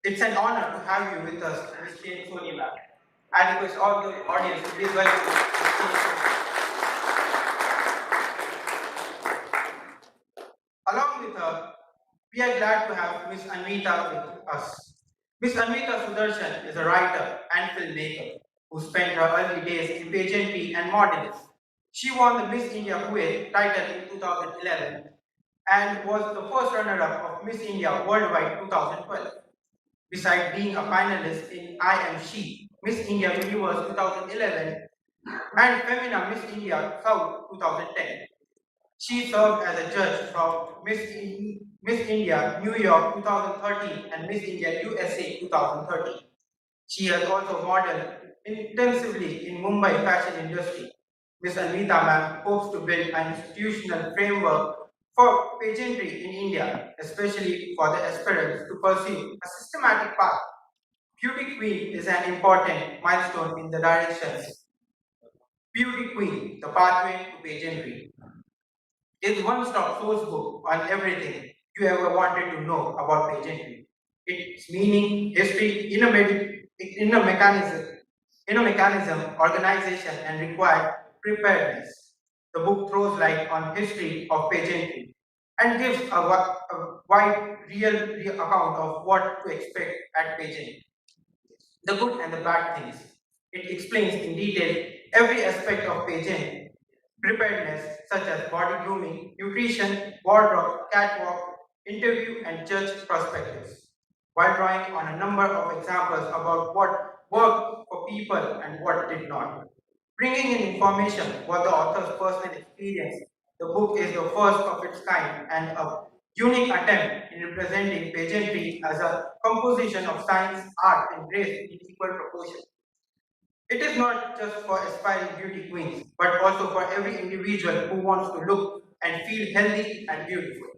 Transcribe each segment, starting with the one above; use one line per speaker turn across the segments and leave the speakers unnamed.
It's an honor to have you with us, Ms. Jane Soni ma'am. I request all the audience to please welcome Ms. Jane Soni. Along with her, we are glad to have Ms. Amita with us. Ms. Amita Sudharshan is a writer and filmmaker who spent her early days in pageantry and modeling. She won the Miss India Kuwait title in 2011 and was the first runner-up of Miss India Worldwide 2012. Besides being a finalist in I Am She, Miss India Universe 2011 and Femina Miss India South 2010. She served as a judge from Miss India New York 2013 and Miss India USA 2013. She has also modeled intensively in Mumbai fashion industry. Ms. Anvita ma'am hopes to build an institutional framework for pageantry in India, especially for the aspirants to pursue a systematic path. Beauty Queen is an important milestone in the direction. Beauty Queen, the pathway to pageantry, is one-stop source book on everything you ever wanted to know about pageantry. Its meaning, history, inner mechanism, organization, and required preparedness. The book throws light on history of pageantry and gives a wide, real account of what to expect at pageant, the good and the bad things. It explains in detail every aspect of pageant preparedness, such as body grooming, nutrition, wardrobe, catwalk, interview, and judge perspectives, while drawing on a number of examples about what worked for people and what did not. Bringing in information was the author's personal experience. The book is the first of its kind and a unique attempt in representing pageantry as a composition of science, art, and grace in equal proportion. It is not just for aspiring beauty queens, but also for every individual who wants to look and feel healthy and beautiful.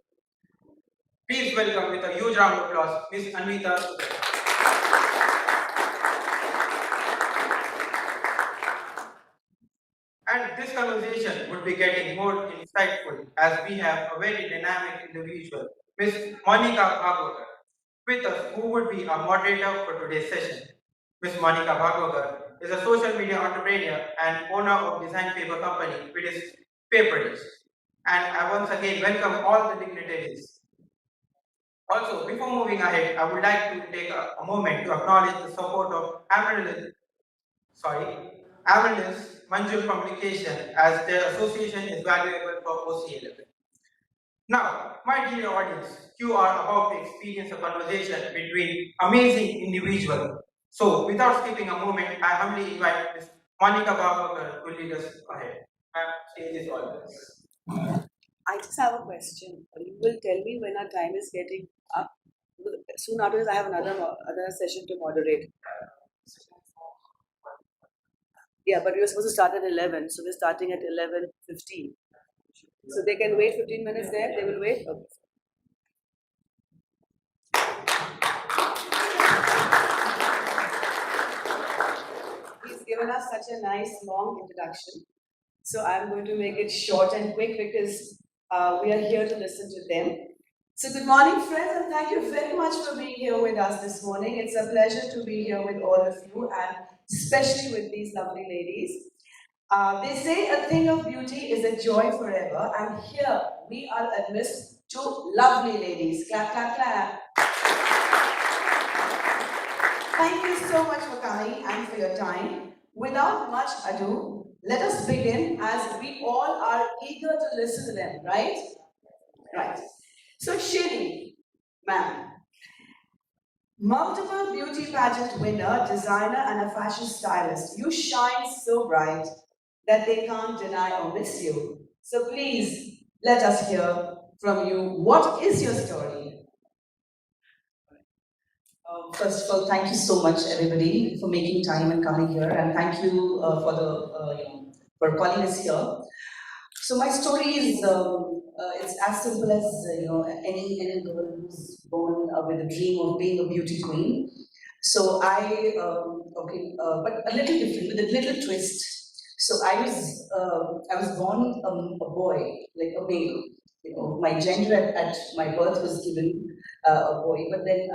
Please welcome with a huge round of applause, Ms. Amita Sudharshan. And this conversation would be getting more insightful as we have a very dynamic individual, Ms. Monica Bhagwakar, with us, who would be our moderator for today's session. Ms. Monica Bhagwakar is a social media entrepreneur and owner of design paper company, which is Paperish. And I once again welcome all the dignitaries. Also, before moving ahead, I would like to take a moment to acknowledge the support of Amaryllis Manjul Communication, as their association is valuable for OCLF. Now, my dear audience, you are about to experience a conversation between amazing individuals. So, without skipping a moment, I humbly invite Ms. Monica Bhagwakar to lead us ahead. Ma'am, stage is all yours.
I just have a question. You will tell me when our time is getting up. Soon after this, I have another session to moderate. Yeah, but we were supposed to start at 11, so we're starting at 11:15. So they can wait 15 minutes there. They will wait. Okay. He's given us such a nice long introduction. So I'm going to make it short and quick because we are here to listen to them. So good morning, friends, and thank you very much for being here with us this morning. It's a pleasure to be here with all of you, and especially with these lovely ladies. They say a thing of beauty is a joy forever, and here we are amidst two lovely ladies. Clap, clap, clap. Thank you so much for coming and for your time. Without much ado, let us begin, as we all are eager to listen to them, right? Right. So Shiri, ma'am, multiple beauty pageant winner, designer, and a fashion stylist, you shine so bright that they can't deny or miss you. So please, let us hear from you. What is your story?
First of all, thank you so much, everybody, for making time and coming here, and thank you for calling us here. So my story is it's as simple as any girl who's born with a dream of being a beauty queen. So but a little different with a little twist. So I was born a boy, like a male. my gender at my birth was given a boy, but then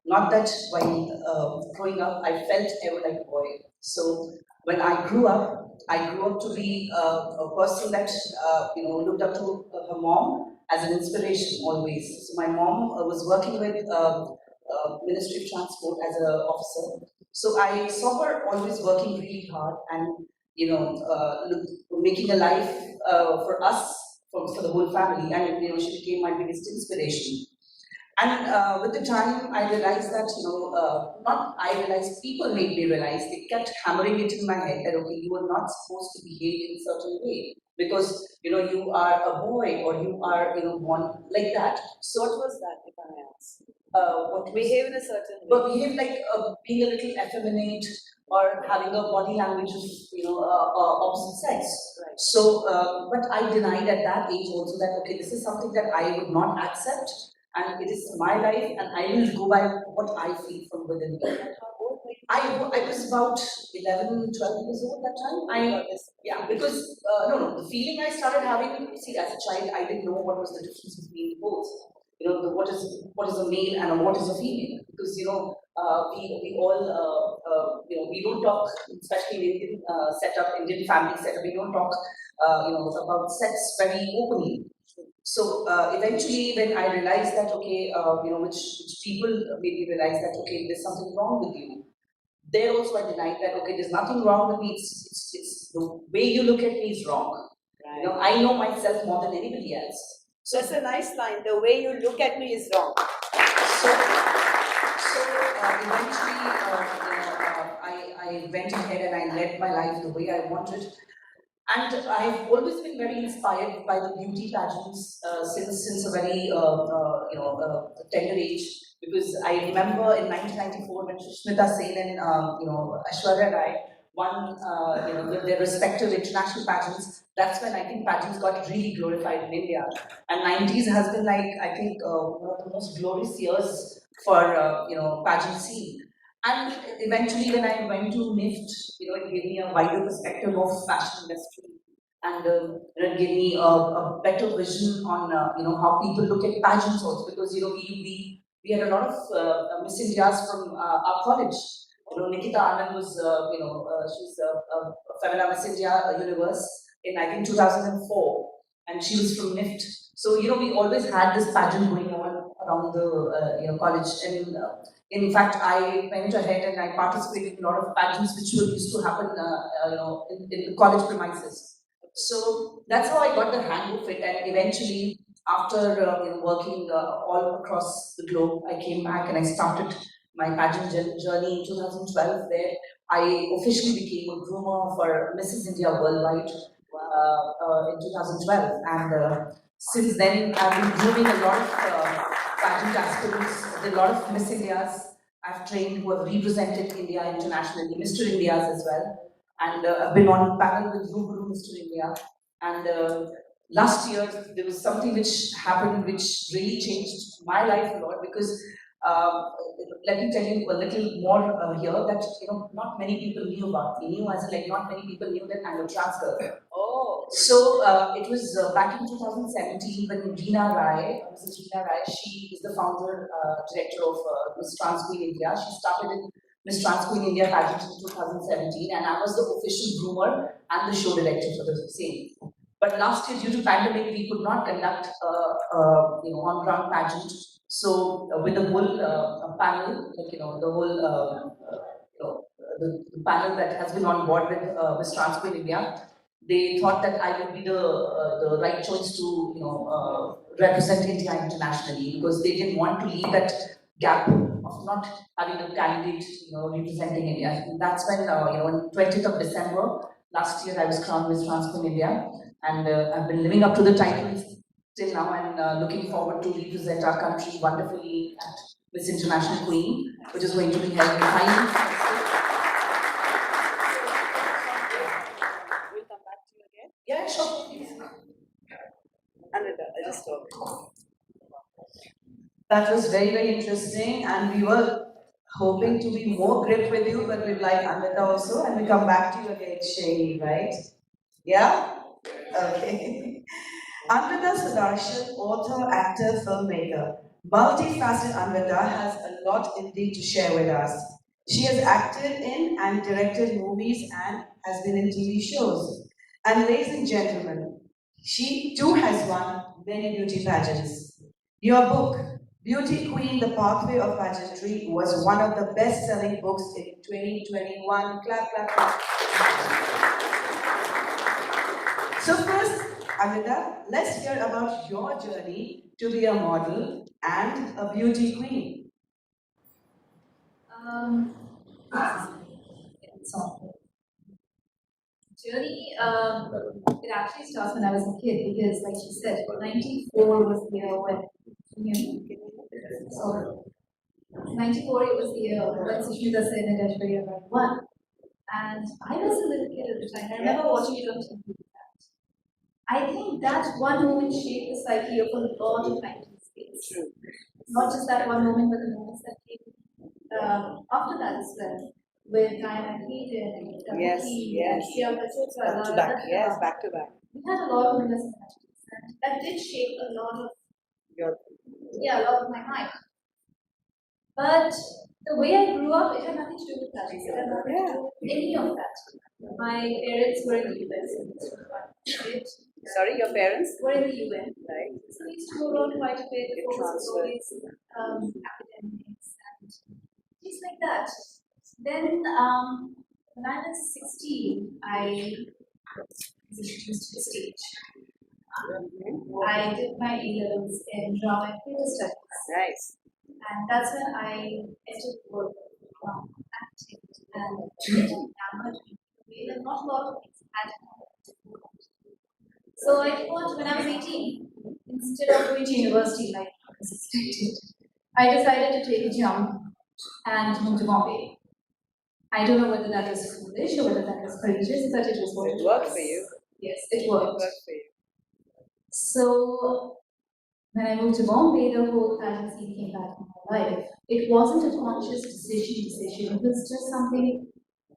not that while growing up I felt ever like a boy. So when I grew up to be a person that looked up to her mom as an inspiration always. So my mom was working with Ministry of Transport as an officer. So I saw her always working really hard and making a life for us, for the whole family, and she became my biggest inspiration. And with the time, I realized that, not I realized, people made me realize, they kept hammering it in my head that, okay, you are not supposed to behave in a certain way because, you are a boy or you are, born like that.
So what was that, if I may ask?
What
Behave in a certain way.
but behave like being a little effeminate or having a body language of opposite sex.
Right.
So, but I denied at that age also that okay, this is something that I would not accept, and it is my life, and I will go by what I feel from within me.
How old were you?
I was about 11, 12 years old that time. Yeah, because no, the feeling I started having, see, as a child, I didn't know what was the difference between both. What is a male and what is a female? Because we all we don't talk, especially in Indian setup, Indian family setup. We don't talk about sex very openly. So eventually, when I realized that okay, which people made me realize that okay, there's something wrong with you. There also I denied that okay, there's nothing wrong with me. It's the way you look at me is wrong.
Right.
I know myself more than anybody else.
So it's a nice line. The way you look at me is wrong.
So eventually, I went ahead and I led my life the way I wanted. And I've always been very inspired by the beauty pageants since a very tender age. Because I remember in 1994 when Smita Sen and Aishwarya Rai won their respective international pageants. That's when I think pageants got really glorified in India. And 90s has been like I think one of the most glorious years for pageant scene. And eventually, when I went to NIFT, it gave me a wider perspective of fashion industry, and it gave me a better vision on how people look at pageants also. Because we had a lot of Miss Indias from our college. Nikita Anand was she's a Femina Miss India Universe in I think 2004, and she was from NIFT. So we always had this pageant going on around the college, and in fact, I went ahead and I participated in a lot of pageants which were used to happen, in the college premises. So that's how I got the hang of it, and eventually, after working all across the globe, I came back and I started my pageant journey in 2012, where I officially became a groomer for Mrs. India Worldwide in 2012, and since then I've been grooming a lot of pageant aspirants, a lot of Miss Indias I've trained who have represented India internationally, Mr. Indias as well, and I've been on panel with Guru Mr. India, and last year there was something which happened which really changed my life a lot because let me tell you a little more here that not many people knew about me. Knew as in like not many people knew that I'm a trans girl.
Oh.
So it was back in 2017 when Reena Rai, Mrs. Reena Rai, she is the founder, director of Miss Trans Queen India. She started in Miss Trans Queen India pageant in 2017, and I was the official groomer and the show director for the same. But last year, due to pandemic, we could not conduct on-ground pageant. So with the whole panel, the whole the panel that has been on board with Miss Trans Queen India, they thought that I would be the right choice to represent India internationally because they didn't want to leave that gap of not having a candidate representing India. And that's when on 20th of December last year I was crowned Miss Trans Queen India, and I've been living up to the title till now, and looking forward to represent our country wonderfully at Miss International Queen, which is going to be held in Thailand.
We'll come back to you again.
Yeah, sure. Please.
And I just talk.
That was very, very interesting, and we were hoping to be more grip with you, but we'd like Amita also, and we come back to you again, Shay, right? Yeah? Okay.
Amita Sudharshan, author, actor, filmmaker. Multifaceted Amita has a lot indeed to share with us. She has acted in and directed movies and has been in TV shows. And ladies and gentlemen, she too has won many beauty pageants. Your book, Beauty Queen, The Pathway of Pageantry, was one of the best-selling books in 2021. Clap, clap, clap. So first, Amita, let's hear about your journey to be a model and a beauty queen.
Um, so journey, it actually starts when I was a kid because, like she said, 94 was the year when, sorry, 94 it was the year when Sushmita Sen and Ashwarya Rai won. And I was a little kid at the time. I remember watching it on TV. I think that one moment shaped the psyche of a lot of 90s kids. Not just that one moment, but the moments that came after that as well. With Diana Keaton, and
Yes, yes. Back to back, yes, back to back.
We had a lot of winners in and that did shape a lot of a lot of my mind. But the way I grew up, it had nothing to do with that. It had nothing to do with any of that. My parents were in the US.
Sorry, your parents?
Were in the UN.
Right.
So we used to go around quite a bit. The focus was always academics and things like that. Then when I was 16, I was introduced to the stage. I did my A-levels in drama and theatre studies.
Nice.
And that's when I entered the world of acting and getting enamored in a way that not a lot of things had happened. So I thought when I was 18, instead of going to university like I was expected, I decided to take a jump and move to Bombay. I don't know whether that was foolish or whether that was courageous, but it was what it
worked
was.
for you.
Yes, it worked.
It worked for you.
So when I moved to Bombay, the whole pageant scene came back in my life. It wasn't a conscious decision. It was just something,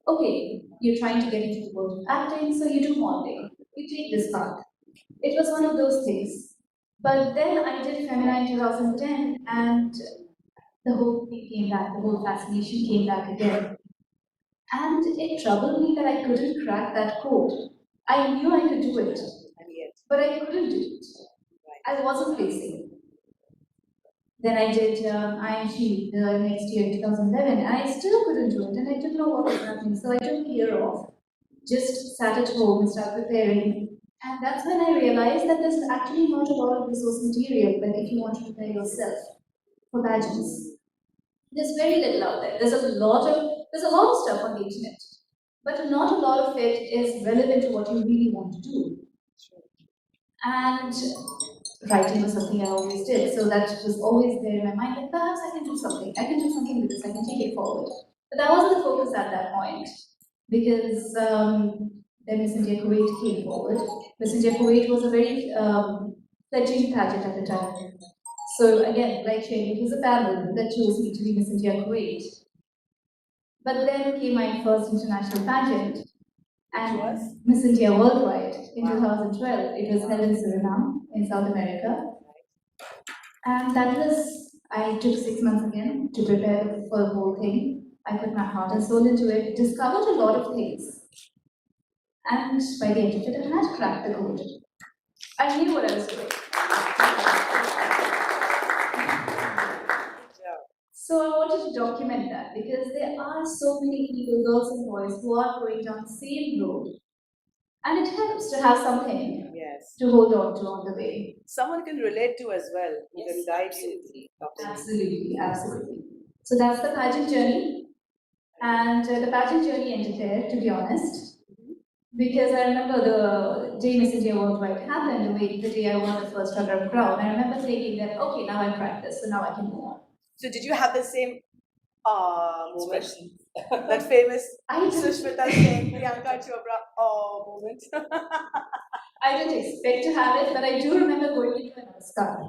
okay, you're trying to get into the world of acting, so you do modeling. You take this path. It was one of those things. But then I did Femina in 2010, and the whole thing came back, the whole fascination came back again. And it troubled me that I couldn't crack that code. I knew I could do it, but I couldn't do it. I wasn't placing. Then I did IMG the next year, 2011, and I still couldn't do it, and I didn't know what was happening. So I took a year off, just sat at home and started preparing. And that's when I realized that there's actually not a lot of resource material, but if you want to prepare yourself for pageants, there's very little out there. There's a lot of stuff on the internet, but not a lot of it is relevant to what you really want to do. And writing was something I always did, so that was always there in my mind. Like perhaps I can do something. I can do something with this. I can take it forward. But that wasn't the focus at that point, because then Miss India Kuwait came forward. Miss India Kuwait was a very fledgling pageant at the time. So again, like Shane, it was a panel that chose me to be Miss India Kuwait. But then came my first international pageant, and Miss India Worldwide in 2012. It was held in Suriname in South America. And that was, I took 6 months again to prepare for the whole thing. I put my heart and soul into it, discovered a lot of things. And by the end of it, I had cracked the code. I knew what I was doing. So I wanted to document that because there are so many people, girls and boys, who are going down the same road. And it helps to have something to hold on to on the way.
Someone can relate to as well, who can guide you.
Absolutely. So that's the pageant journey. And the pageant journey ended there, to be honest. Because I remember the day Miss India Worldwide happened, the day I won the first runner-up crown. I remember thinking that, okay, now I practice, so now I can move on.
So did you have the same moment? That famous Sushmita Sen, Priyanka Chopra moment?
I didn't expect to have it, but I do remember going into an Oscar.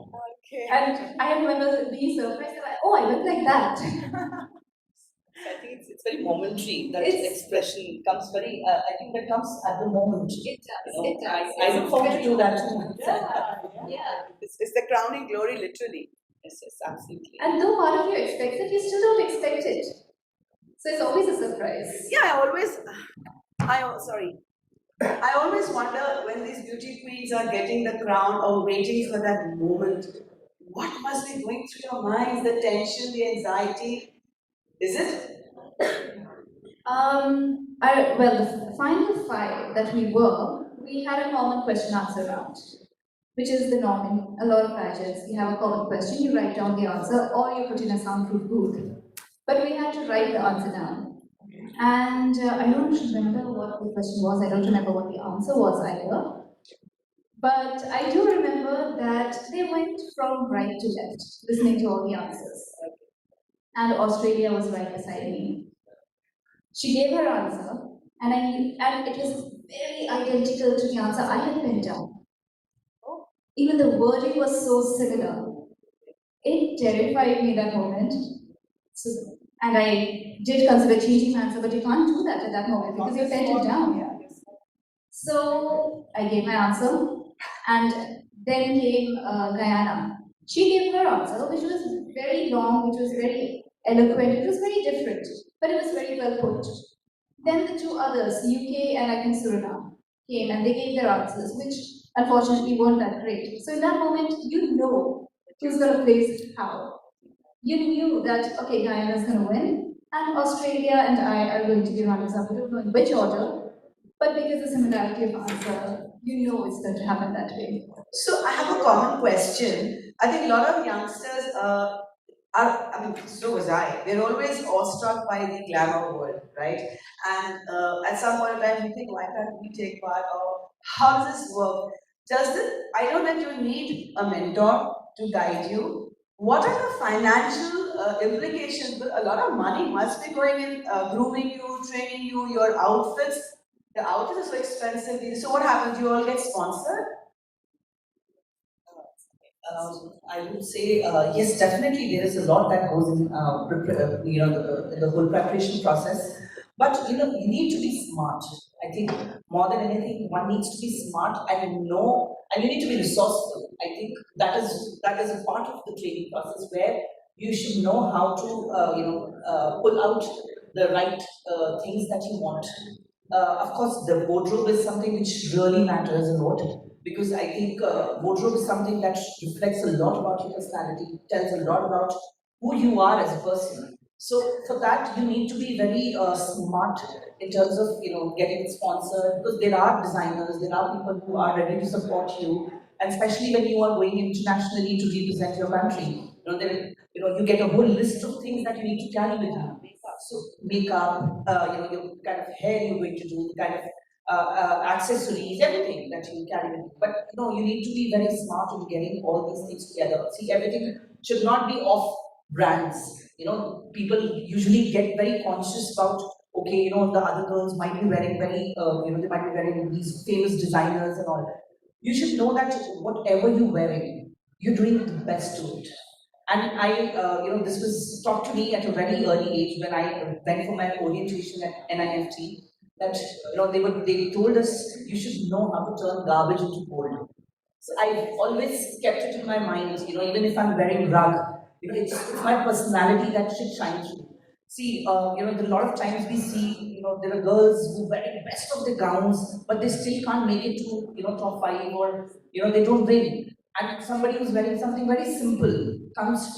Okay.
And I remember being surprised that I went like that.
I think it's very
very momentary. That expression comes very, I think that comes at the moment.
It does.
You know,
It does.
I look forward to do that too.
Yeah.
It's the crowning glory, literally.
Yes, absolutely.
And though part of you expects it, you still don't expect it. So it's always a surprise.
Yeah, I always wonder when these beauty queens are getting the crown or waiting for that moment. What must be going through your minds? The tension, the anxiety. Is it?
Well, the final five that we had a common question answer round, which is the norm in a lot of pageants. You have a common question, you write down the answer, or you put in a soundproof booth. But we had to write the answer down. And I don't remember what the question was, I don't remember what the answer was either. But I do remember that they went from right to left, listening to all the answers. And Australia was right beside me. She gave her answer, and it was very identical to the answer I had penned down. Even the wording was so similar. It terrified me that moment. So, and I did consider changing my answer, but you can't do that at that moment because you penned it down. So I gave my answer, and then came Guyana. She gave her answer, which was very long, which was very eloquent, it was very different, but it was very well put. Then the two others, UK and I think Suriname, came and they gave their answers, which unfortunately weren't that great. So in that moment, you know who's going to place how. You knew that, okay, Guyana is going to win, and Australia and I are going to be runners up. We don't know in which order, but because of similarity of answer, you know it's going to happen that way.
So I have a common question. I think a lot of youngsters so was I. They're always awestruck by the glamour world, right? And at some point in time, you think, why can't we take part? Or how does this work? I know that you need a mentor to guide you. What are the financial implications? A lot of money must be going in grooming you, training you, your outfits. The outfits are so expensive. So what happens? You all get sponsored?
I would say yes, definitely there is a lot that goes in, the whole preparation process. But you need to be smart. I think more than anything, one needs to be smart and know, and you need to be resourceful. I think that is a part of the training process where you should know how to pull out the right things that you want. Of course, the wardrobe is something which really matters a lot because I think wardrobe is something that reflects a lot about your personality, tells a lot about who you are as a person. So for that, you need to be very smart in terms of getting sponsored because there are designers, there are people who are ready to support you, and especially when you are going internationally to represent your country. You get a whole list of things that you need to carry with you. So makeup, your kind of hair you're going to do, the kind of accessories, everything that you carry with you. But you need to be very smart in getting all these things together. See, everything should not be off brands. People usually get very conscious about, okay, the other girls might be wearing they might be wearing these famous designers and all. You should know that whatever you're wearing, you're doing the best to it. And this was taught to me at a very early age when I went for my orientation at NIFT. That they told us you should know how to turn garbage into gold. So I've always kept it in my mind. Even if I'm wearing rug, it's my personality that should shine through. See, there are a lot of times we see, there are girls who wear the best of the gowns, but they still can't make it to, top five, or they don't win. And somebody who's wearing something very simple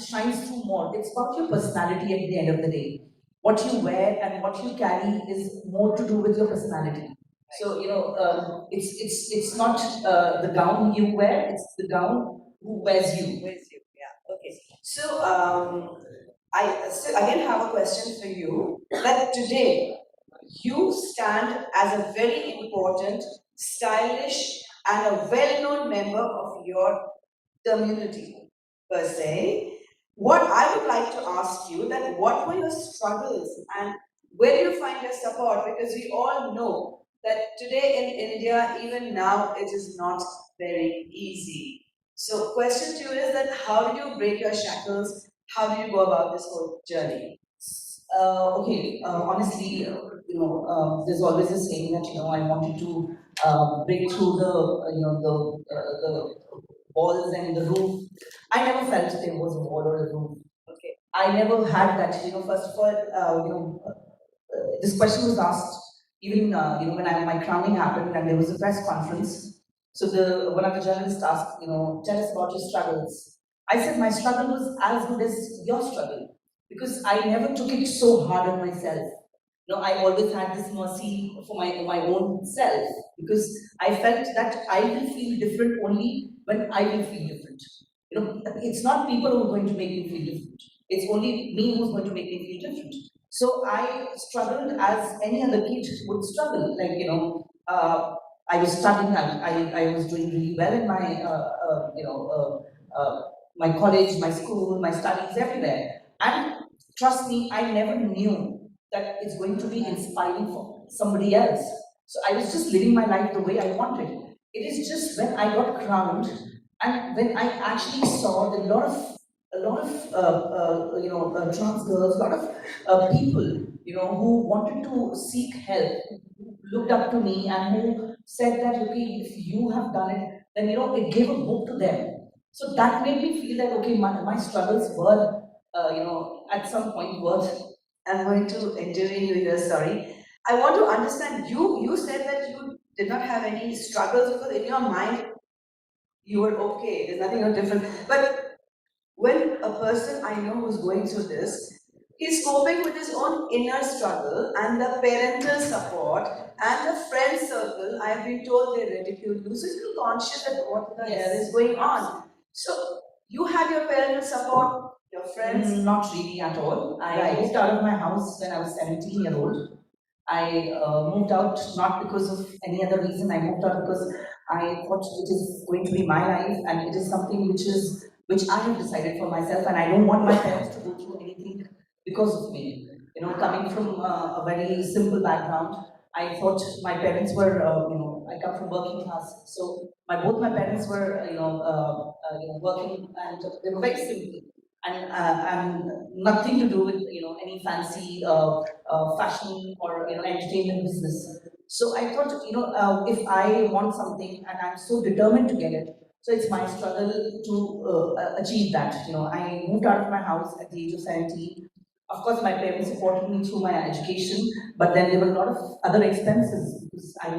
shines through more. It's about your personality at the end of the day. What you wear and what you carry is more to do with your personality. So it's not the gown you wear; it's the gown who wears you.
Yeah. Okay. So I still again have a question for you. That today you stand as a very important, stylish, and a well-known member of your community per se. What I would like to ask you that what were your struggles and where do you find your support? Because we all know that today in India, even now, it is not very easy. So, question to you is that how do you break your shackles? How do you go about this whole journey?
Honestly, there's always a saying that I wanted to break through the walls and the roof. I never felt there was a wall or a roof. Okay, I never had that. First of all, this question was asked even when my crowning happened and there was a press conference. So the one of the journalists asked, tell us about your struggles. I said my struggle was as good as your struggle because I never took it so hard on myself. I always had this mercy for my own self because I felt that I will feel different only when I will feel different. It's not people who are going to make me feel different. It's only me who's going to make me feel different. So I struggled as any other kid would struggle. I was studying. I was doing really well in my college, my school, my studies, everywhere. And trust me, I never knew that it's going to be inspiring for somebody else. So I was just living my life the way I wanted. It is just when I got crowned and when I actually saw a lot of trans girls, a lot of people, who wanted to seek help, who looked up to me and who said that, okay, if you have done it, then, it gave a hope to them. So that made me feel that, okay, my struggles were, at some point worth.
I'm going to intervene you here, sorry. I want to understand, you said that you did not have any struggles because in your mind you were okay, there's nothing different. But when a person I know who's going through this, he's coping with his own inner struggle and the parental support and the friend circle. I've been told they ridicule you, so you're conscious that what the hell is going on. So you had your parental support, your friends.
Not really at all. I moved out of my house when I was 17-year-old. I moved out not because of any other reason. I moved out because I thought it is going to be my life and it is something which I have decided for myself, and I don't want my parents to go through anything because of me. Coming from a very simple background, I thought my parents were, I come from working class, so both my parents were, working, and they were very simple and nothing to do with any fancy fashion or entertainment business. So I thought if I want something and I'm so determined to get it, so it's my struggle to achieve that. I moved out of my house at the age of 17. Of course, my parents supported me through my education, but then there were a lot of other expenses because I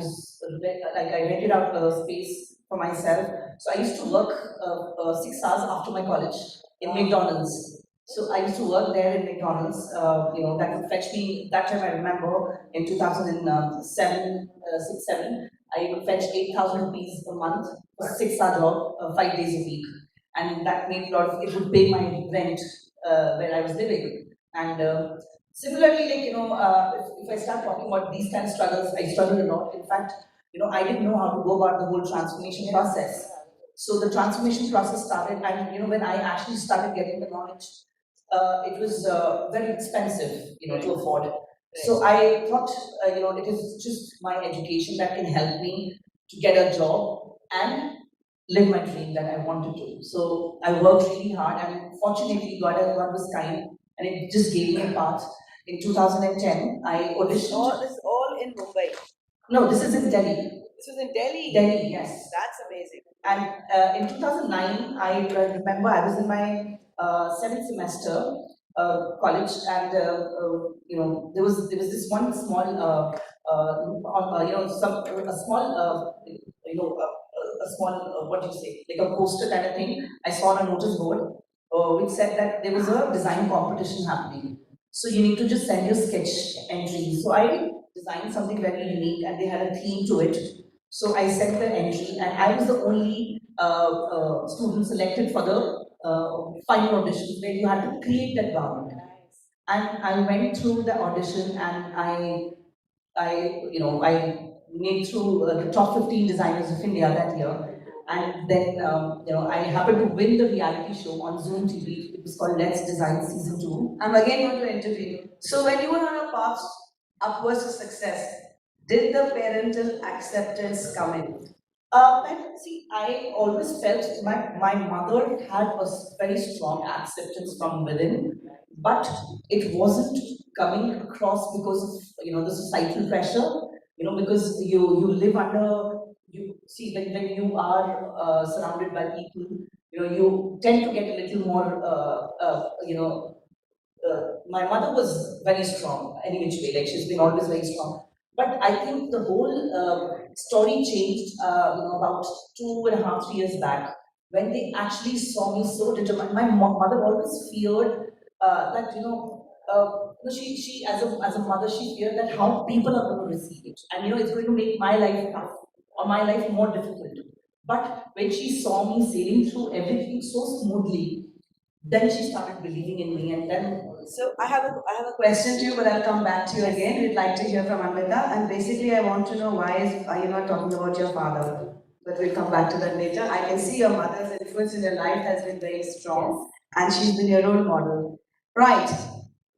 rented out a space for myself. So I used to work 6 hours after my college in McDonald's. So I used to work there in McDonald's. That would fetch me. That time I remember in 2007, 6, 7, I would fetch 8,000 rupees a month for a 6-hour job, 5 days a week, and that made a lot of. It would pay my rent where I was living. And similarly, if I start talking about these kind of struggles, I struggled a lot. In fact, I didn't know how to go about the whole transformation process. So the transformation process started, and when I actually started getting the knowledge, it was very expensive, to afford. So I thought, it is just my education that can help me to get a job and live my dream that I wanted to. So I worked really hard, and fortunately, God was kind, and it just gave me a path. In 2010, I auditioned.
This is all in Mumbai.
No, this is in Delhi.
This was in Delhi.
Delhi, yes.
That's amazing.
And in 2009, I remember I was in my seventh semester college, and there was this one small a small a small what do you say, like a poster kind of thing I saw on a notice board, which said that there was a design competition happening. So you need to just send your sketch entry. So I designed something very unique, and they had a theme to it. So I sent the entry, and I was the only student selected for the final audition where you had to create that garment. And I went through the audition, and I made through the top 15 designers of India that year. And then, I happened to win the reality show on Zoom TV. It was called Let's Design Season 2.
I'm again going to interview you. So when you were on a path upwards to success, did the parental acceptance come in?
And see, I always felt my mother had a very strong acceptance from within, but it wasn't coming across because of the societal pressure. Because you live under, you see, when you are surrounded by people, you tend to get a little more my mother was very strong, any which way, like she's been always very strong. But I think the whole story changed, about 2.5, 3 years back, when they actually saw me so determined. My mother always feared that, she as a mother, she feared that how people are going to receive it. And, it's going to make my life tough or my life more difficult. But when she saw me sailing through everything so smoothly, then she started believing in me, and then. So I have a question to you, but I'll come back to you again. We'd like to hear from Amita, and basically I want to know are you not talking about your father? But we'll come back to that later. I can see your mother's influence in your life has been very strong, and she's been your role model. Right.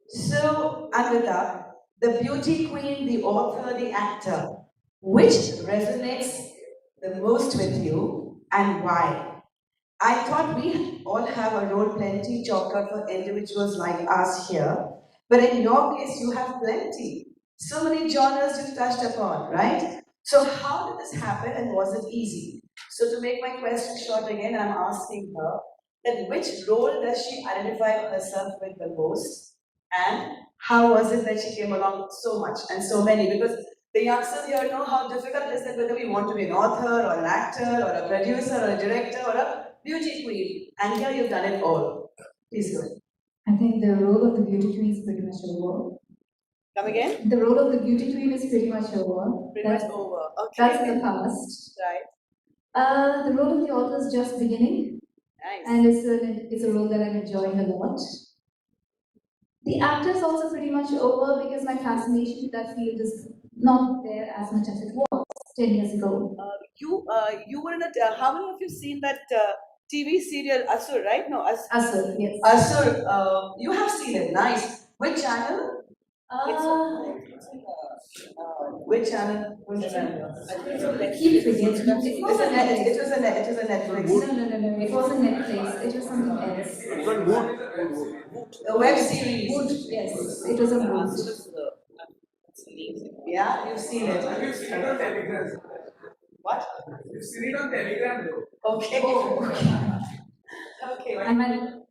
So Amita, the beauty queen, the author, the actor, which resonates the most with you, and why? I thought we all have a role plenty chalked out for individuals like us here, but in your case, you have plenty. So many genres you've touched upon, right? So, how did this happen and was it easy? So, to make my question short again, I'm asking her that which role does she identify herself with the most, and how was it that she came along so much and so many? Because the youngsters here know how difficult it is that whether we want to be an author or an actor or a producer or a director or a beauty queen, and here you've done it all. Please go ahead.
I think the role of the beauty queen is pretty much over.
Come again?
The role of the beauty queen is pretty much over.
Pretty much over. Okay.
That's in the past.
Right.
The role of the author is just beginning,
Nice.
and it's a role that I'm enjoying a lot. The actor is also pretty much over because my fascination with that field is not there as much as it was 10 years ago.
You were in a. How many of you seen that TV serial Asur? Right? No,
Asur, yes.
Asur, you have seen it. Nice. Which channel? Which channel? Which channel?
I keep forgetting. It was a Netflix.
It was a Netflix.
No. It wasn't Netflix. It was something else.
A web series.
Wood, yes. It was a Wood.
Yeah, you've seen it.
Have you seen it on Telegram?
What?
You've seen it on Telegram though.
Okay. Okay.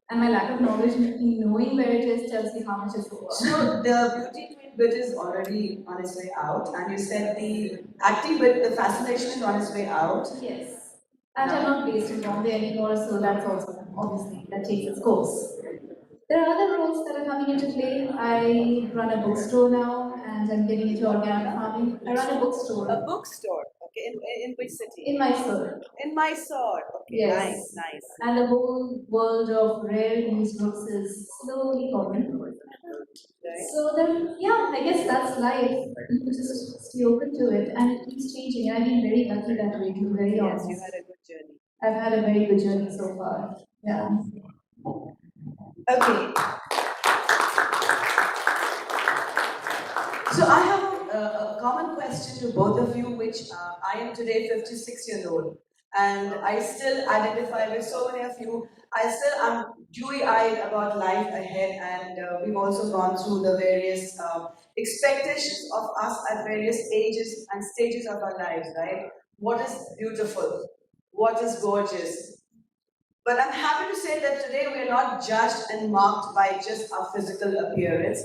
And my lack of knowledge in knowing where it is tells you how much it's over.
So the beauty queen bit is already on its way out, and you said the acting bit, the fascination is on its way out.
Yes. And I'm not based in Bombay anymore, so that's also obviously that takes its course. There are other roles that are coming into play. I run a bookstore now, and I'm getting into organic farming. I run a bookstore.
A bookstore. Okay. In which city?
In Mysore.
In Mysore. Okay.
Yes.
Nice.
And the whole world of rare used books is slowly coming. So then, yeah, I guess that's life. You just stay open to it, and it keeps changing. And I've been very lucky that way, to be very honest.
You had a good journey.
I've had a very good journey so far. Yeah.
Okay. So I have a common question to both of you, which I am today 56 years old, and I still identify with so many of you. I still am dewy-eyed about life ahead, and we've also gone through the various expectations of us at various ages and stages of our lives, right? What is beautiful? What is gorgeous? But I'm happy to say that today we are not judged and marked by just our physical appearance.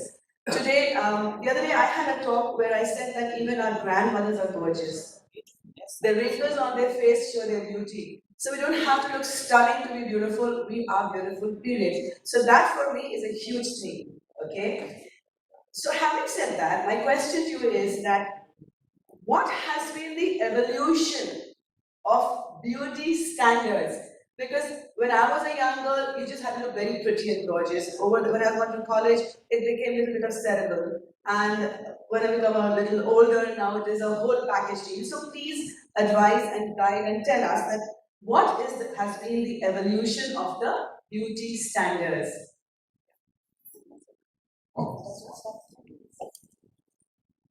Today, the other day I had a talk where I said that even our grandmothers are gorgeous. The wrinkles on their face show their beauty. So we don't have to look stunning to be beautiful. We are beautiful, period. So that for me is a huge thing, okay? So having said that, my question to you is that what has been the evolution of beauty standards? Because when I was a young girl, you just had to look very pretty and gorgeous. When I went to college, it became a little bit of cerebral. And when I become a little older, now it is a whole package deal. So please advise and guide and tell us that has been the evolution of the beauty standards.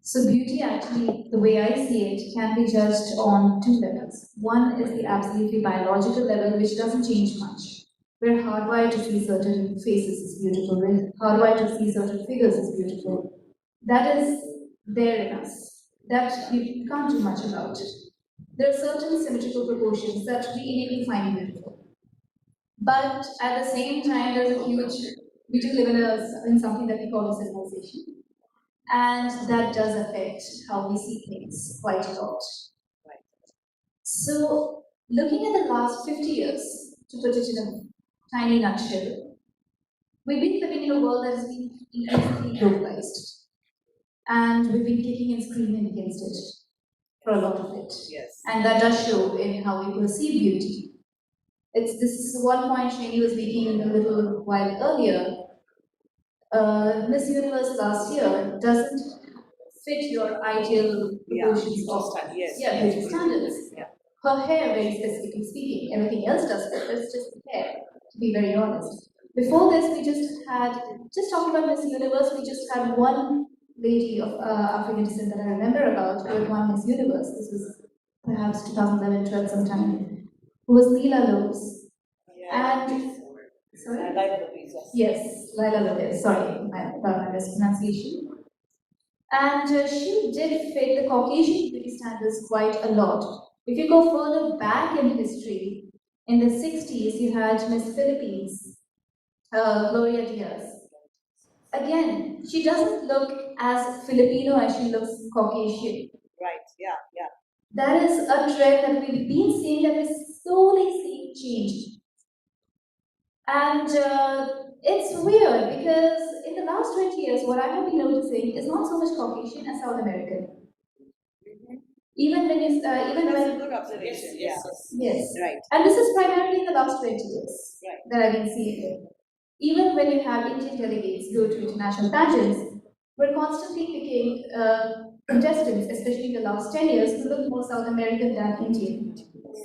So beauty actually, the way I see it, can be judged on two levels. One is the absolutely biological level, which doesn't change much. We're hardwired to see certain faces as beautiful. We're hardwired to see certain figures as beautiful. That is there in us. That you can't do much about. There are certain symmetrical proportions that we innately find beautiful. But at the same time, there's a huge, we do live in something that we call a civilization. And that does affect how we see things quite a lot. So, looking at the last 50 years, to put it in a tiny nutshell, we've been living in a world that has been increasingly globalized. And we've been kicking and screaming against it for a lot of it.
Yes.
And that does show in how we perceive beauty. This is one point Shani was making a little while earlier. Miss Universe last year doesn't fit your ideal proportions of beauty standards.
Yeah.
Her hair, very specifically speaking, everything else does fit, but it's just the hair, to be very honest. Before this, we just talking about Miss Universe, we just had one lady of African descent that I remember about who had won Miss Universe. This was perhaps 2011-12 sometime, who was Leela Lopes. And sorry? Yes, Laila Lopez, sorry about my mispronunciation. And she did fit the Caucasian beauty standards quite a lot. If you go further back in history, in the 60s, you had Miss Philippines, Gloria Diaz. Again, she doesn't look as Filipino as she looks Caucasian.
Right, yeah, yeah.
That is a trend that we've been seeing, that we're slowly seeing change. And it's weird because in the last 20 years, what I have been noticing is not so much Caucasian as South American. Even when it's
That's a good observation.
yes,
Right.
and this is primarily in the last 20 years
Right.
that I've been seeing it. Even when you have Indian delegates go to international pageants, we're constantly picking contestants, especially in the last 10 years, who look more South American than Indian.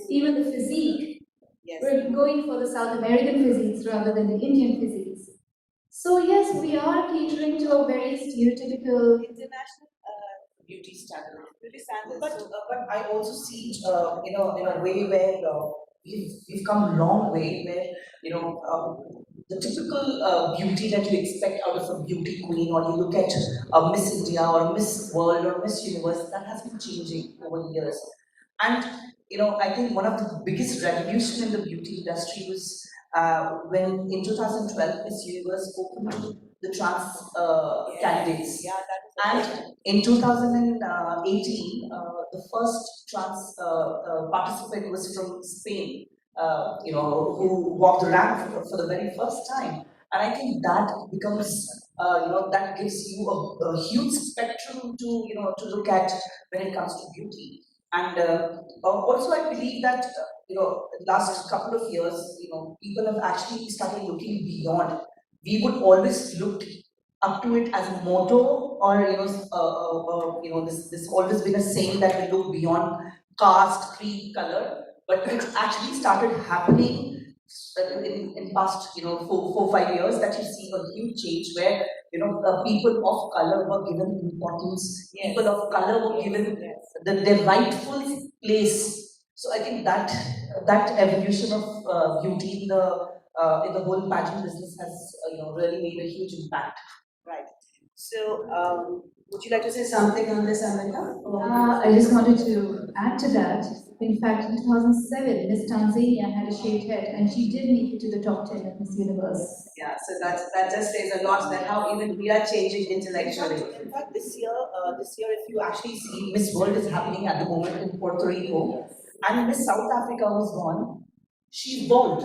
Even the physique.
Yes.
We're going for the South American physiques rather than the Indian physiques. So yes, we are catering to a very stereotypical
International
beauty standard.
beauty standards.
But I also see, in a way where we've come a long way where, the typical beauty that you expect out of a beauty queen, or you look at a Miss India or a Miss World or Miss Universe, that has been changing over the years. And, I think one of the biggest revolution in the beauty industry was when in 2012 Miss Universe opened to the trans candidates.
Yeah, that is
And in 2018, the first trans participant was from Spain, who walked the ramp for the very first time. And I think that becomes, that gives you a huge spectrum to look at when it comes to beauty. And also, I believe that, last couple of years, people have actually started looking beyond. We would always look up to it as a motto, or this always been a saying that we look beyond caste, creed, color, but it actually started happening in past 4 5 years, that you see a huge change where people of color were given importance, people of color were given their rightful place. So I think that evolution of beauty in the whole pageant business has really made a huge impact.
right. So, would you like to say something on this, Amita?
I just wanted to add to that. In fact, in 2007, Miss Tanzania had a shaved head, and she did make it to the top 10 of Miss Universe.
Yeah, so that just says a lot, that how even we are changing intellectually.
In fact, this year, if you actually see, Miss World is happening at the moment in Puerto Rico, and Miss South Africa was born. She's bald.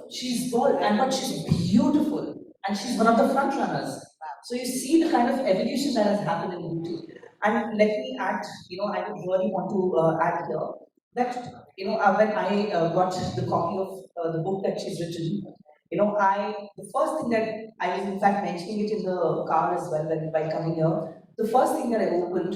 She's bald, and but she's beautiful, and she's one of the front runners. So you see the kind of evolution that has happened in beauty. And let me add, I would really want to add here that, when I got the copy of the book that she's written, the first thing that I was in fact mentioning it in the car as well by coming here, the first thing that I opened,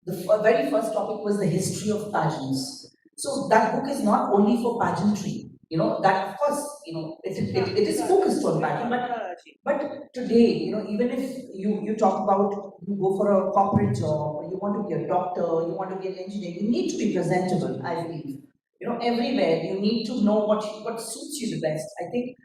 the very first topic was the history of pageants. So that book is not only for pageantry, that of course, it is focused on pageant, but today, even if you talk about, you go for a corporate job, or you want to be a doctor, you want to be an engineer, you need to be presentable, I believe. Everywhere you need to know what suits you the best. I think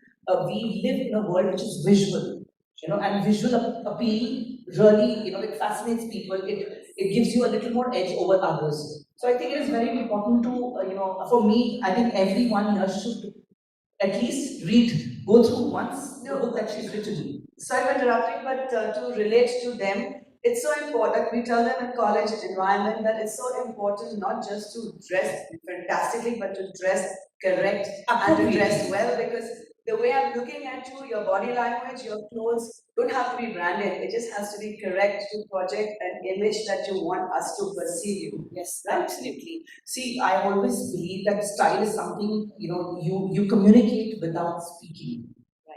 we live in a world which is visual, and visual appeal really, it fascinates people. It gives you a little more edge over others. So I think it is very important to, for me, I think everyone here should at least go through once the book that she's written.
Sorry for interrupting, but to relate to them, it's so important. We tell them in college environment that it's so important not just to dress fantastically, but to dress correct and to dress well, because the way I'm looking at you, your body language, your clothes don't have to be branded. It just has to be correct to project an image that you want us to perceive you.
Yes, absolutely. See, I always believe that style is something, you communicate without speaking.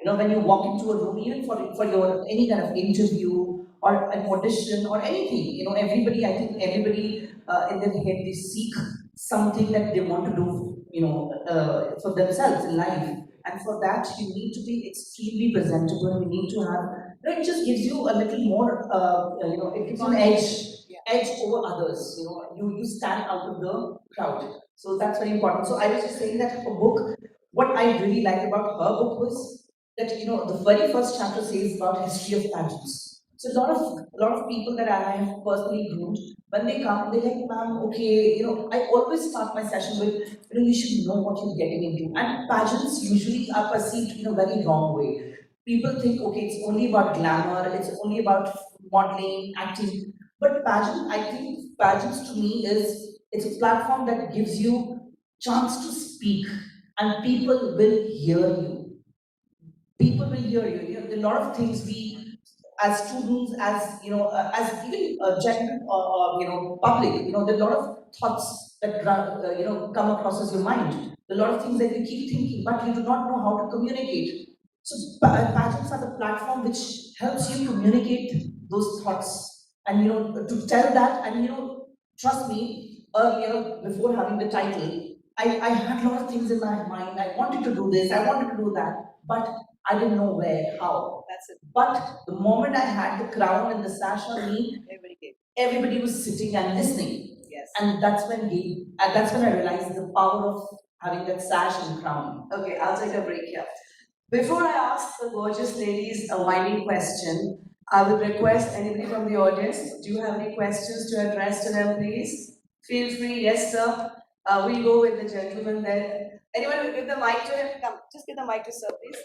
When you walk into a room, even for your any kind of interview or an audition or anything, I think everybody in their head, they seek something that they want to do, for themselves in life. And for that, you need to be extremely presentable. You need to have, it just gives you a little more, it gives you an edge over others. You stand out of the crowd. So that's very important. So I was just saying that her book, what I really liked about her book was that the very first chapter says about history of pageants. So a lot of people that I have personally groomed, when they come, they're like, ma'am, okay, I always start my session with, you should know what you're getting into. And pageants usually are perceived in a very wrong way. People think, okay, it's only about glamour, it's only about modeling, acting. But I think pageants to me it's a platform that gives you chance to speak, and people will hear you. People will hear you. A lot of things we, as students, as even general, public, there are a lot of thoughts that come across as your mind. There are a lot of things that you keep thinking, but you do not know how to communicate. So pageants are the platform which helps you communicate those thoughts, and to tell that, and trust me, before having the title, I had a lot of things in my mind. I wanted to do this, I wanted to do that, but I didn't know where, how. That's it. But the moment I had the crown and the sash on me, everybody was sitting and listening. Yes. And that's when I realized the power of having that sash and crown.
Okay, I'll take a break here. Before I ask the gorgeous ladies a winding question, I would request anybody from the audience, do you have any questions to address to them, please? Feel free, yes, sir. We'll go with the gentleman there. Anyone will give the mic to him? Come, just give the mic to sir, please.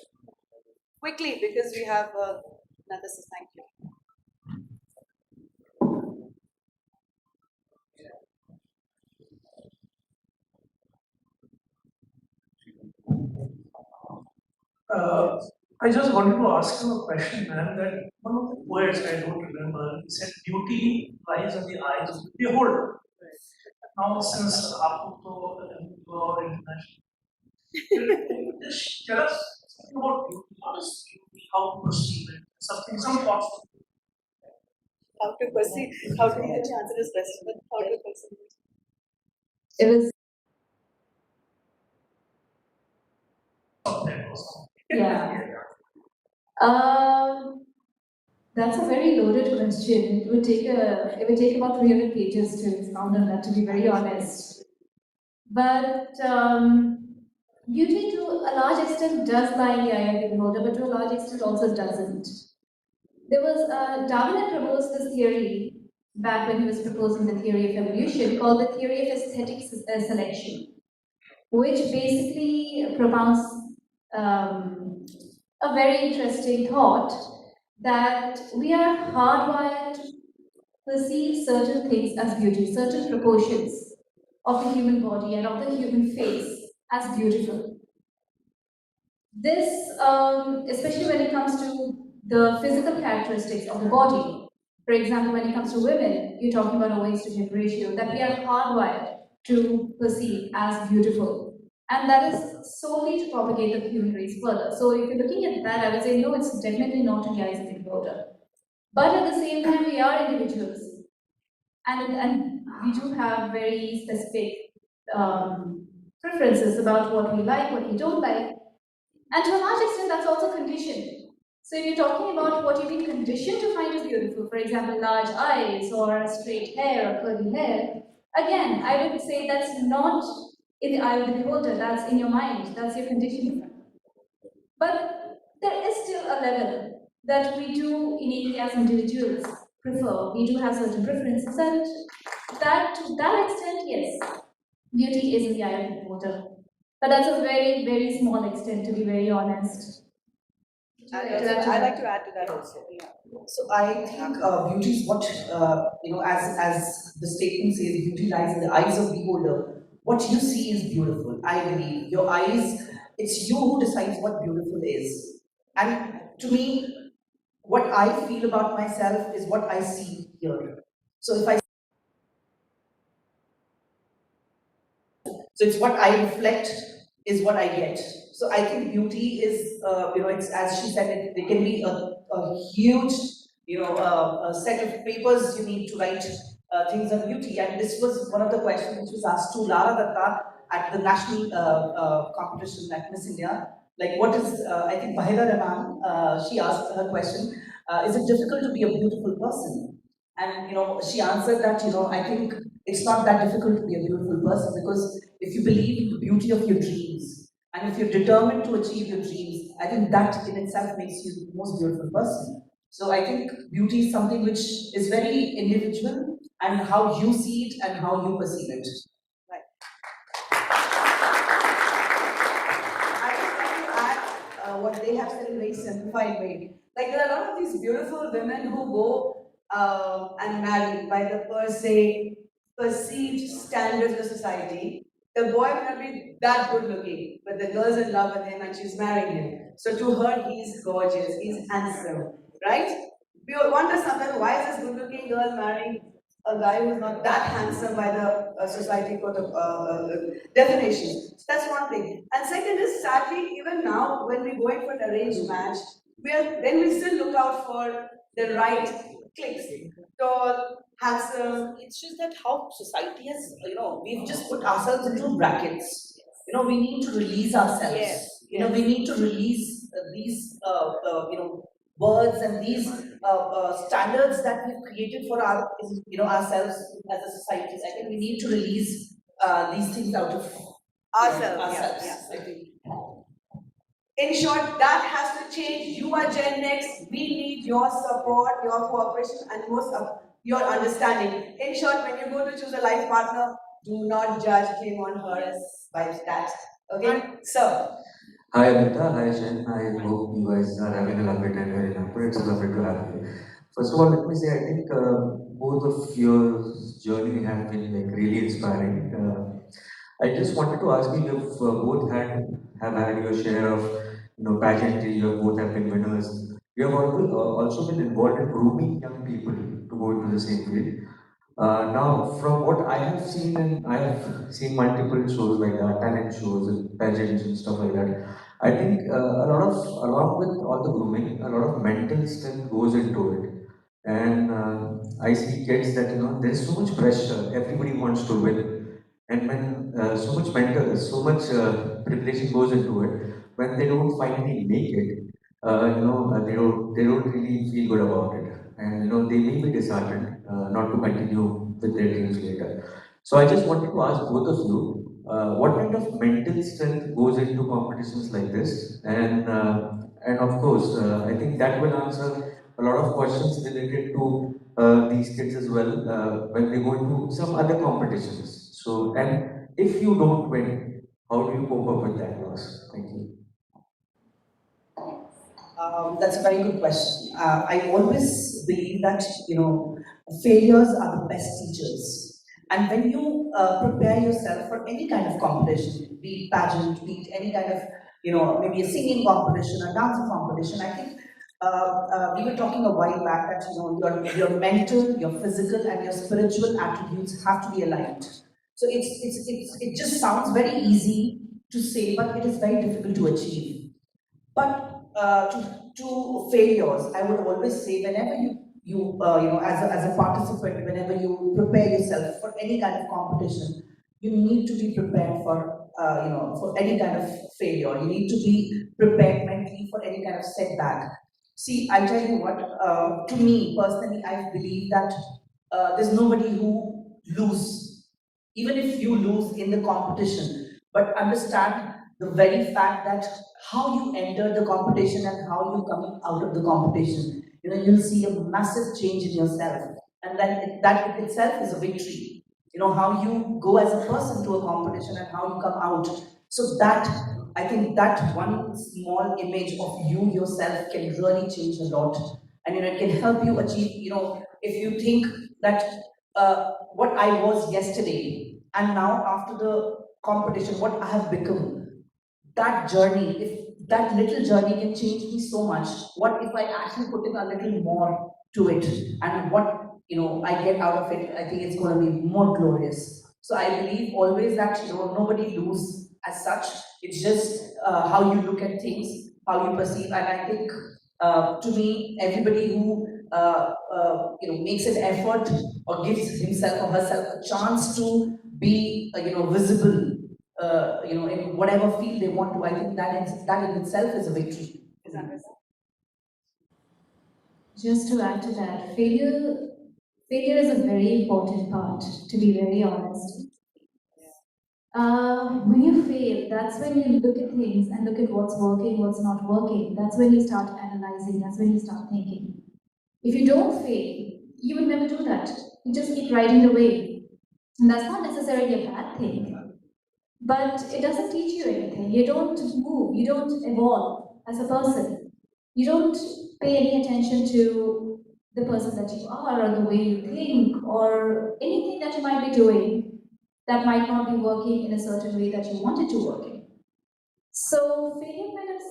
Quickly, because we have another, sir, thank you.
I just wanted to ask you a question, man. That one of the poets, I don't remember, he said, "Beauty lies in the eyes of the beholder." Now, since आपको तो और international, can you just tell us something about beauty? What is beauty? How to perceive it? Some thoughts.
How to perceive, how to answer this question, but how to perceive it?
It was, yeah. That's a very loaded question. It would take about 300 pages to expound on that, to be very honest. But beauty, to a large extent, does lie in the eye of the beholder, but to a large extent also doesn't. There was Darwin had proposed this theory back when he was proposing the theory of evolution, called the theory of aesthetic selection, which basically propounds a very interesting thought that we are hardwired to perceive certain things as beauty, certain proportions of the human body and of the human face as beautiful. This, especially when it comes to the physical characteristics of the body. For example, when it comes to women, you're talking about a waist to hip ratio that we are hardwired to perceive as beautiful. And that is solely to propagate the human race further. So if you're looking at that, I would say, no, it's definitely not in the eyes of the beholder. But at the same time, we are individuals. And we do have very specific preferences about what we like, what we don't like. And to a large extent, that's also conditioned. So if you're talking about what you've been conditioned to find as beautiful, for example, large eyes or straight hair or curly hair, again, I would say that's not in the eye of the beholder, that's in your mind, that's your conditioning. But there is still a level that we do innately as individuals prefer. We do have certain preferences, and that to that extent, yes, beauty is in the eye of the beholder. But that's a very, very small extent, to be very honest.
I'd like to add to that also.
So I think beauty is what as the statement says, beauty lies in the eyes of the beholder. What you see is beautiful. I believe your eyes. It's you who decides what beautiful is. And to me, what I feel about myself is what I see here. So if I So it's what I reflect is what I get. So I think beauty is, it's as she said, it can be a huge, a set of papers you need to write things on beauty. And this was one of the questions which was asked to Lara Datta at the national competition at Miss India. Like, what is, I think Bahira Rahman, she asked her question, is it difficult to be a beautiful person? And she answered that, I think it's not that difficult to be a beautiful person, because if you believe in the beauty of your dreams and if you're determined to achieve your dreams, I think that in itself makes you the most beautiful person. So I think beauty is something which is very individual, and how you see it and how you perceive it.
Right. I just like to add what they have said in a very simplified way. Like, there are a lot of these beautiful women who go and marry by the perceived standards of society. The boy may not be that good looking, but the girl's in love with him and she's marrying him. So to her, he's gorgeous, he's handsome, right? We wonder sometimes, why is this good looking girl marrying a guy who's not that handsome by the society code of definitions? So that's one thing. And second is, sadly, even now, when we go in for an arranged match, then we still look out for the right clicks. Tall, handsome.
It's just that how society has, we've just put ourselves into brackets. We need to release ourselves.
Yes,
We need to release these, words and these standards that we've created for ourselves as a society. I think we need to release these things out of
Ourselves.
ourselves.
I think. In short, that has to change. You are Gen X. We need your support, your cooperation, and most of your understanding. In short, when you go to choose a life partner, do not judge him or her by that. Okay? So,
Hi Amita, hi Shen. I hope you guys are having a lovely time here in Nagpur. It's lovely to have you. First of all, let me say I think both of your journey have been like really inspiring. I just wanted to ask you, you've both have had your share of pageantry. You both have been winners. You have also been involved in grooming young people to go into the same field. Now, from what I have seen, and I have seen multiple shows like that, talent shows and pageants and stuff like that. I think along with all the grooming, a lot of mental strength goes into it. And I see kids that there's so much pressure. Everybody wants to win, and when so much preparation goes into it, when they don't finally make it, they don't really feel good about it, and they may be disheartened not to continue with their dreams later. So I just wanted to ask both of you, what kind of mental strength goes into competitions like this, and of course, I think that will answer a lot of questions related to these kids as well when they go into some other competitions. So, and if you don't win, how do you cope up with that loss? Thank you.
That's a very good question. I always believe that failures are the best teachers. And when you prepare yourself for any kind of competition, be it pageant, be it any kind of maybe a singing competition, a dancing competition, I think we were talking a while back that your mental, your physical, and your spiritual attributes have to be aligned. So it just sounds very easy to say, but it is very difficult to achieve. But to failures, I would always say, whenever as a participant, whenever you prepare yourself for any kind of competition, you need to be prepared for any kind of failure. You need to be prepared mentally for any kind of setback. See, I tell you what. To me personally, I believe that there's nobody who lose. Even if you lose in the competition, but understand the very fact that how you enter the competition and how you come out of the competition. You'll see a massive change in yourself, and that in itself is a victory. How you go as a person to a competition and how you come out. So that, I think that one small image of you yourself can really change a lot. And it can help you achieve, if you think that what I was yesterday and now after the competition, what I have become, that journey, if that little journey can change me so much, what if I actually put in a little more to it? And what I get out of it, I think it's going to be more glorious. So I believe always that nobody lose as such. It's just how you look at things, how you perceive. And I think to me, everybody who makes an effort or gives himself or herself a chance to be visible, in whatever field they want to, I think that in itself is a victory. Is that right?
Just to add to that, failure is a very important part, to be very honest. When you fail, that's when you look at things and look at what's working, what's not working. That's when you start analyzing, that's when you start thinking. If you don't fail, you will never do that. You just keep riding the wave. And that's not necessarily a bad thing, but it doesn't teach you anything. You don't move, you don't evolve as a person. You don't pay any attention to the person that you are, or the way you think, or anything that you might be doing that might not be working in a certain way that you want it to work in. So failure kind of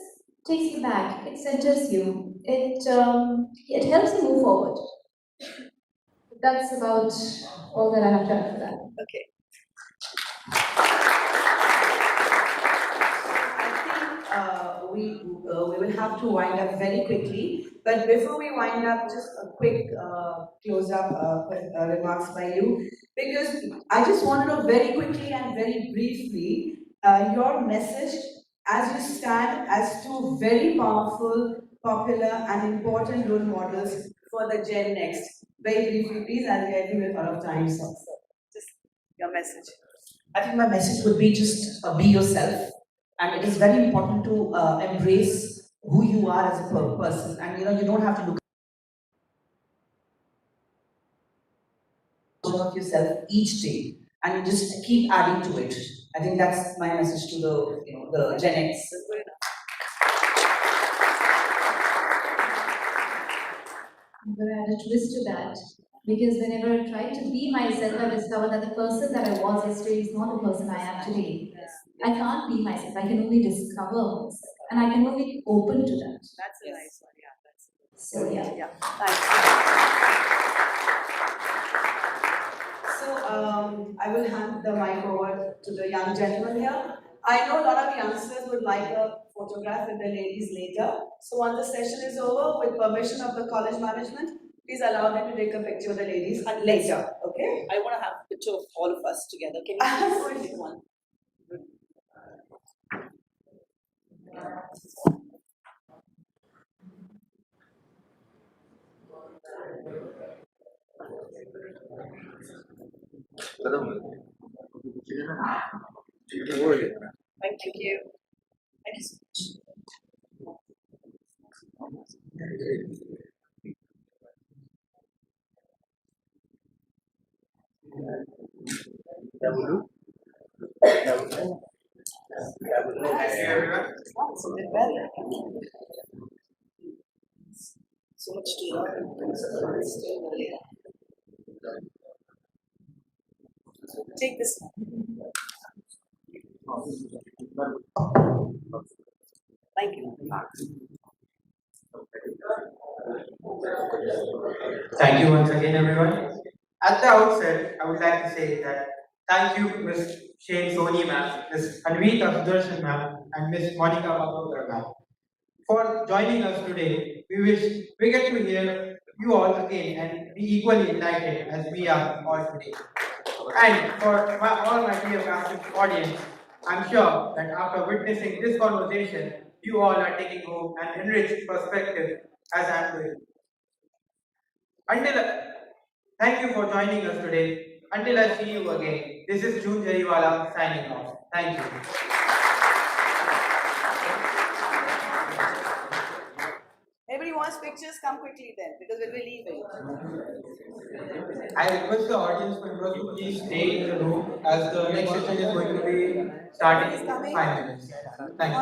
takes you back, it centers you, it helps you move forward. That's about all that I have to add for that.
Okay. I think we will have to wind up very quickly. But before we wind up, just a quick close-up remarks by you, because I just want to know very quickly and very briefly your message as you stand as two very powerful, popular, and important role models for the Gen Next. Very briefly, please, as we are given a lot of time. So just your message.
I think my message would be just be yourself, and it is very important to embrace who you are as a person. And you don't have to look of yourself each day, and you just keep adding to it. I think that's my message to the Gen X.
I'm going to add a twist to that, because whenever I try to be myself, I discover that the person that I was yesterday is not the person I am today. I can't be myself, I can only discover myself, and I can only be open to that.
That's a nice one, yeah.
So, yeah.
Yeah, thanks. So I will hand the mic over to the young gentleman here. I know a lot of youngsters would like a photograph with the ladies later. So once the session is over, with permission of the college management, please allow them to take a picture of the ladies later, okay?
I want to have a picture of all of us together. Can
you please take one?
Thank you.
Thank you so much.
So much to learn.
Take this. Thank you.
Thank you once again, everyone. At the outset, I would like to say that thank you, Ms. Shane Soni ma'am, Ms. Amita Sudharshan ma'am, and Ms. Monica Magogar ma'am, for joining us today. We wish we get to hear you all again and be equally enlightened as we are all today. And for all my dear passive audience, I'm sure that after witnessing this conversation, you all are taking home an enriched perspective as I'm doing. Until thank you for joining us today. Until I see you again, this is June Jariwala signing off. Thank you.
Everybody wants pictures? Come quickly then, because we'll be leaving.
I request the audience members to please stay in the room as the next session is going to be starting in 5 minutes. Thank you.